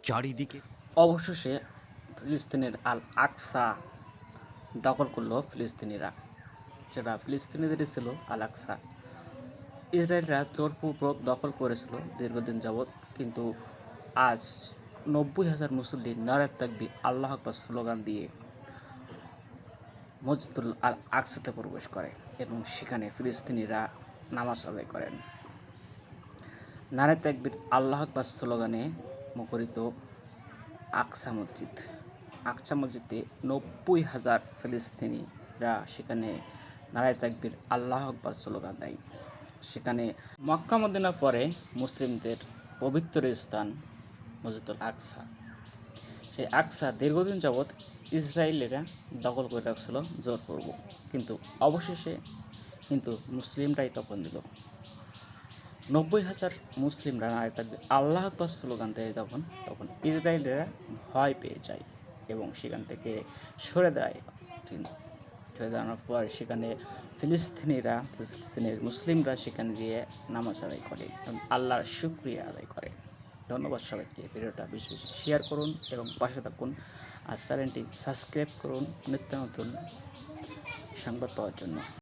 চারিদিকে। অবশেষে ফিলিস্তিনের আল আকসা দখল করলো ফিলিস্তিনিরা, যেটা ফিলিস্তিনিদেরই ছিল আল আকসা। ইসরায়েলরা জোরপূর্বক দখল করেছিল দীর্ঘদিন যাবৎ, কিন্তু আজ 90,000 মুসল্লি নারে তাকবীর আল্লাহু আকবার স্লোগান দিয়ে মসজিদুল আল আকসাতে প্রবেশ করে এবং সেখানে ফিলিস্তিনিরা নামাজ আদায় করেন। নারে তাকবীর আল্লাহু আকবার স্লোগানে মুখরিত আকসা মসজিদ। আকসা মসজিদে 90,000 ফিলিস্তিনিরা সেখানে নারে তাকবীর আল্লাহু আকবার স্লোগান দেয়। সেখানে মক্কা মদিনা পরে মুসলিমদের পবিত্র স্থান মসজিদুল আকসা। সেই আকসা দীর্ঘদিন যাবৎ ইসরায়েলিরা দখল করে রাখছিল জোরপূর্বক, কিন্তু অবশেষে মুসলিমরাই তখন দিল। 90,000 মুসলিমরা নারে তাকবীর আল্লাহু আকবার স্লোগান দেয় তখন ইসরায়েলিরা ভয় পেয়ে যায় এবং সেখান থেকে সরে দেয়। সরে দাঁড়ানোর পর সেখানে ফিলিস্তিনের মুসলিমরা সেখানে গিয়ে নামাজ আদায় করে এবং আল্লাহর শুকরিয়া আদায় করে। ধন্যবাদ সবাইকে। ভিডিওটা বেশি বেশি শেয়ার করুন এবং পাশে থাকুন, আর চ্যানেলটি সাবস্ক্রাইব করুন নিত্য নতুন সংবাদ পাওয়ার জন্য।